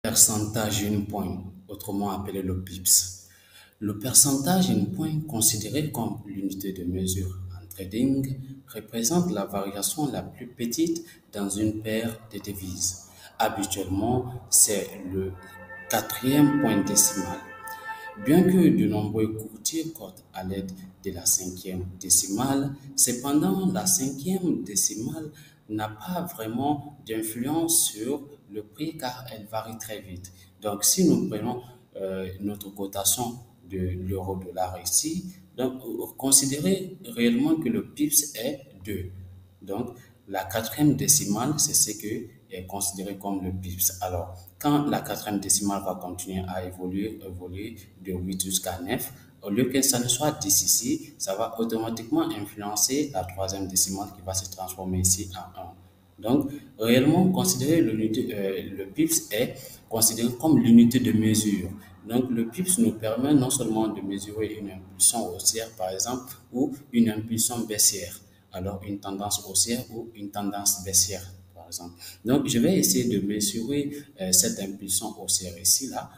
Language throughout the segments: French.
Pourcentage in point, autrement appelé le pips. Le pourcentage in point, considéré comme l'unité de mesure en trading, représente la variation la plus petite dans une paire de devises. Habituellement, c'est le quatrième point décimal. Bien que de nombreux courtiers codent à l'aide de la cinquième décimale, cependant la cinquième décimale n'a pas vraiment d'influence sur le prix car elle varie très vite. Donc si nous prenons notre cotation de l'euro-dollar ici, donc considérez réellement que le pips est 2. Donc, la quatrième décimale, c'est ce que est considéré comme le pips. Alors, quand la quatrième décimale va continuer à évoluer de 8 jusqu'à 9, au lieu que ça ne soit 10 ici, ça va automatiquement influencer la troisième décimale qui va se transformer ici en 1. Donc, réellement, le pips est considéré comme l'unité de mesure. Donc, le pips nous permet non seulement de mesurer une impulsion haussière, par exemple, ou une impulsion baissière, alors une tendance haussière ou une tendance baissière, par exemple. Donc, je vais essayer de mesurer cette impulsion haussière ici, là,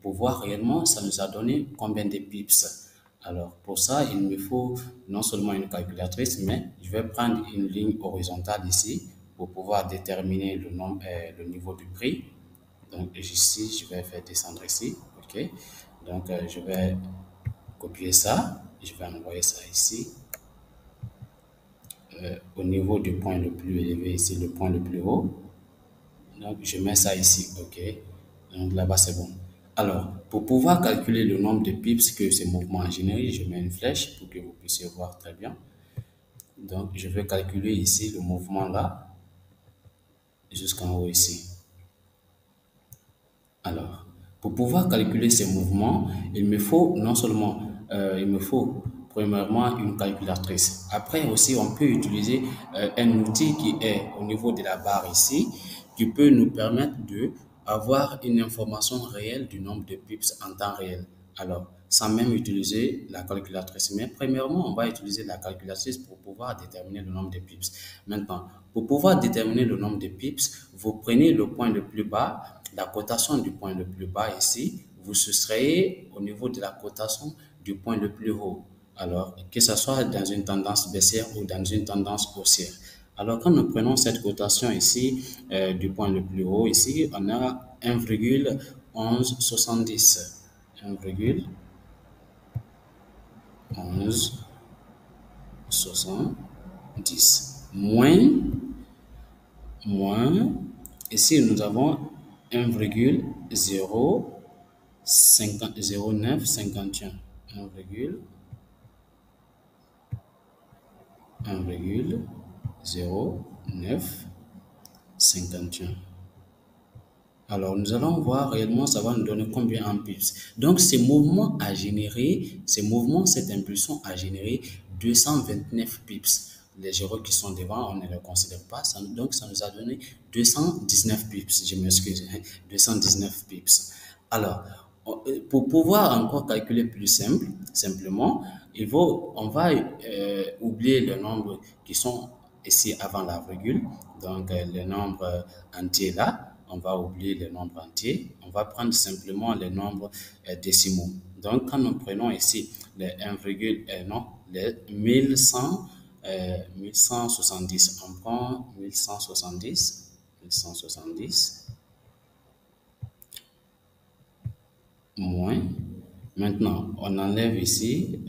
pour voir réellement ça nous a donné combien de pips. Alors, pour ça, il me faut non seulement une calculatrice, mais je vais prendre une ligne horizontale ici pour pouvoir déterminer le niveau du prix. Donc, ici, je vais faire descendre ici. OK. Donc, je vais copier ça. Je vais envoyer ça ici. Au niveau du point le plus élevé, ici, le point le plus haut. Donc, je mets ça ici. OK. Donc, là-bas, c'est bon. Alors, pour pouvoir calculer le nombre de pips que ce mouvement a généré, je mets une flèche pour que vous puissiez voir très bien. Donc, je vais calculer ici le mouvement là, jusqu'en haut ici. Alors, pour pouvoir calculer ces mouvements, il me faut non seulement, premièrement une calculatrice. Après aussi, on peut utiliser un outil qui est au niveau de la barre ici, qui peut nous permettre de avoir une information réelle du nombre de pips en temps réel. Alors, sans même utiliser la calculatrice. Mais premièrement, on va utiliser la calculatrice pour pouvoir déterminer le nombre de pips. Maintenant, pour pouvoir déterminer le nombre de pips, vous prenez le point le plus bas, la cotation du point le plus bas ici, vous soustrayez au niveau de la cotation du point le plus haut. Alors, que ce soit dans une tendance baissière ou dans une tendance haussière. Alors, quand nous prenons cette cotation ici, du point le plus haut ici, on a 1,1170. 1,1170. Moins, ici nous avons 1,0951. 1,0951. Alors, nous allons voir réellement, ça va nous donner combien en pips. Donc, cette impulsion a généré 229 pips. Les zéros qui sont devant, on ne les considère pas. Donc, ça nous a donné 219 pips. Je m'excuse, 219 pips. Alors, pour pouvoir encore calculer plus simplement, on va oublier les nombres qui sont ici avant la virgule. Donc, les nombres entiers là. On va oublier les nombres entiers, on va prendre simplement les nombres décimaux. Donc, quand nous prenons ici les 1170, on prend 1170, moins, maintenant, on enlève ici,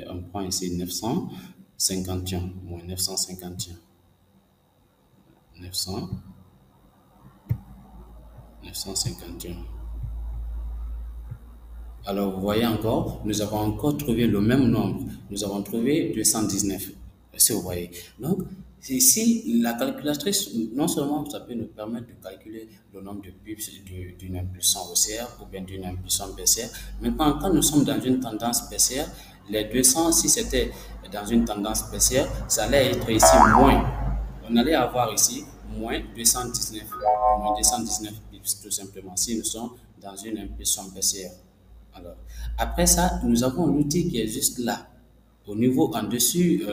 on prend ici 951, moins 951, 951. Alors, vous voyez encore, nous avons encore trouvé le même nombre. Nous avons trouvé 219, si vous voyez. Donc, ici, la calculatrice, non seulement ça peut nous permettre de calculer le nombre de pips d'une impulsion haussière ou bien d'une impulsion baissière. Maintenant, quand nous sommes dans une tendance baissière, les 200, si c'était dans une tendance baissière, ça allait être ici moins. On allait avoir ici moins 219 pips, tout simplement, si nous sommes dans une impulsion baissière. Alors, après ça, nous avons l'outil qui est juste là, au niveau en dessus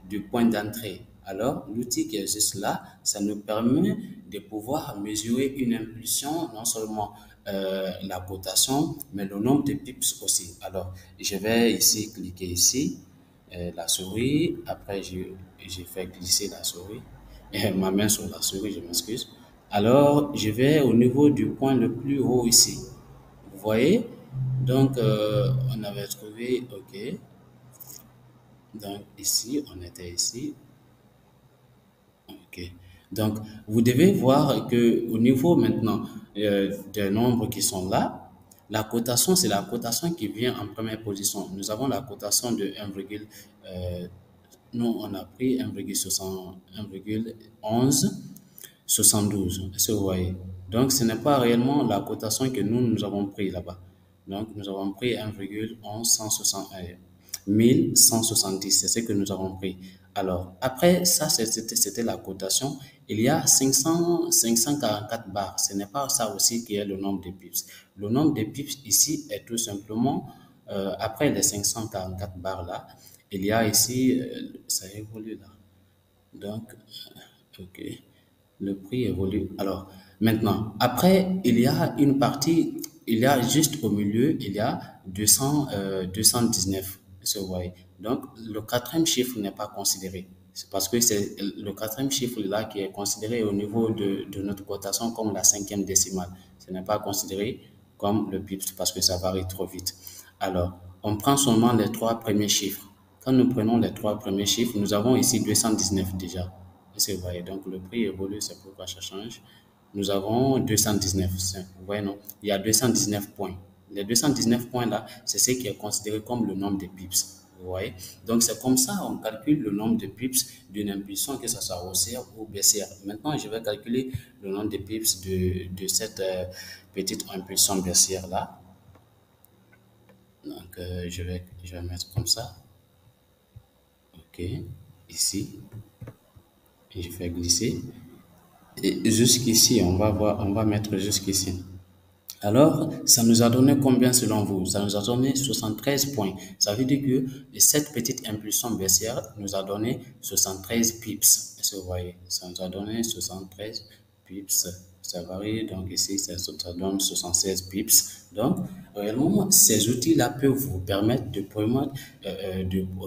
du point d'entrée. Alors, l'outil qui est juste là, ça nous permet de pouvoir mesurer une impulsion, non seulement la cotation, mais le nombre de pips aussi. Alors, je vais ici cliquer ici, la souris, après j'ai fait glisser la souris, ma main sur la souris, je m'excuse. Alors, je vais au niveau du point le plus haut ici. Vous voyez? Donc, on avait trouvé, OK. Donc, ici, on était ici. OK. Donc, vous devez voir que au niveau maintenant des nombres qui sont là, la cotation, c'est la cotation qui vient en première position. Nous avons la cotation de 1, nous, on a pris 1,11 72, est-ce que vous voyez? Donc, ce n'est pas réellement la cotation que nous avons pris là-bas. Donc, nous avons pris 1170, c'est ce que nous avons pris. Alors, après ça, c'était la cotation. Il y a 544 bars. Ce n'est pas ça aussi qui est le nombre de pips. Le nombre de pips ici est tout simplement, après les 544 bars là, il y a ici, ça évolue là. Donc, OK. Le prix évolue. Alors, maintenant, après, il y a une partie, il y a juste au milieu, il y a 219, si vous voyez. Donc, le quatrième chiffre n'est pas considéré. C'est parce que c'est le quatrième chiffre là qui est considéré au niveau de notre cotation comme la cinquième décimale. Ce n'est pas considéré comme le pips parce que ça varie trop vite. Alors, on prend seulement les trois premiers chiffres. Quand nous prenons les trois premiers chiffres, nous avons ici 219 déjà. Est-ce que vous voyez? Donc, le prix évolue, c'est pourquoi ça change. Nous avons 219. Vous voyez, non? Il y a 219 points. Les 219 points là, c'est ce qui est considéré comme le nombre de pips. Vous voyez? Donc, c'est comme ça on calcule le nombre de pips d'une impulsion, que ce soit haussière ou baissière. Maintenant, je vais calculer le nombre de pips de cette petite impulsion baissière là. Donc, je vais mettre comme ça. OK. Ici. Et je fais glisser. Et jusqu'ici, on va voir, on va mettre jusqu'ici. Alors, ça nous a donné combien selon vous? Ça nous a donné 73 points. Ça veut dire que cette petite impulsion baissière nous a donné 73 pips. Est-ce que vous voyez? Ça nous a donné 73 pips. Ça varie, donc ici, ça donne 76 pips. Donc, réellement, ces outils-là peuvent vous permettre de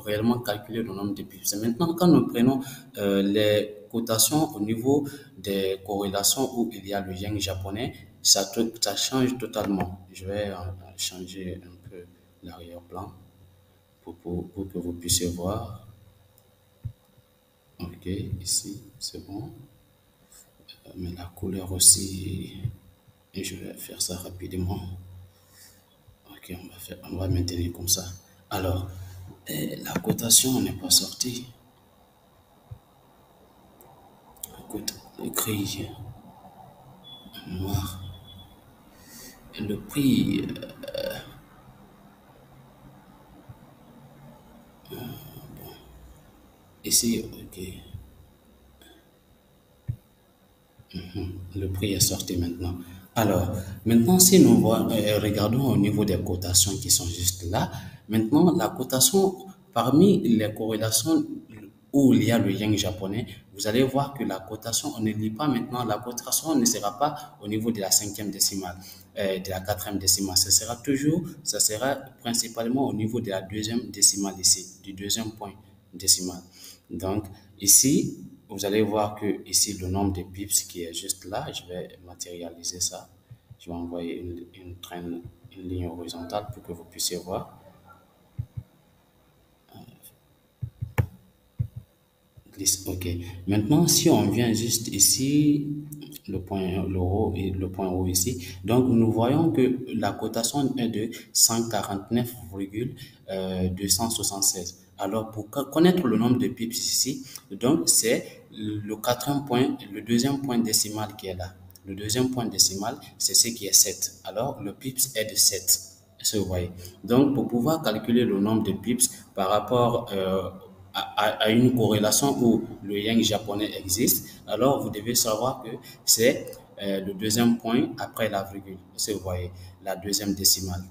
réellement calculer le nombre de pips. Maintenant, quand nous prenons les cotations au niveau des corrélations où il y a le yen japonais, ça change totalement. Je vais changer un peu l'arrière-plan pour que vous puissiez voir. OK, ici, c'est bon. Mais la couleur aussi, et je vais faire ça rapidement. OK, on va maintenir comme ça. Alors, la cotation n'est pas sortie. Écoute, le gris noir. Le prix, ici, OK. Le prix est sorti maintenant. Alors, maintenant, si nous regardons au niveau des cotations qui sont juste là, maintenant, la cotation, parmi les corrélations où il y a le yen japonais, vous allez voir que la cotation, on ne lit pas maintenant, la cotation ne sera pas au niveau de la cinquième décimale, de la quatrième décimale. Ça sera principalement au niveau de la deuxième décimale ici, du deuxième point décimal. Donc, ici, vous allez voir que ici le nombre de pips qui est juste là, je vais matérialiser ça. Je vais envoyer une ligne horizontale pour que vous puissiez voir. OK. Maintenant, si on vient juste ici, le point haut ici, donc nous voyons que la cotation est de 149,276. Alors, pour connaître le nombre de pips ici, donc c'est le quatrième point, le deuxième point décimal qui est là. Le deuxième point décimal, c'est ce qui est 7. Alors, le pips est de 7. Est-ce que vous voyez? Donc, pour pouvoir calculer le nombre de pips par rapport à une corrélation où le yen japonais existe, alors vous devez savoir que c'est le deuxième point après la virgule. Est-ce que vous voyez? La deuxième décimale.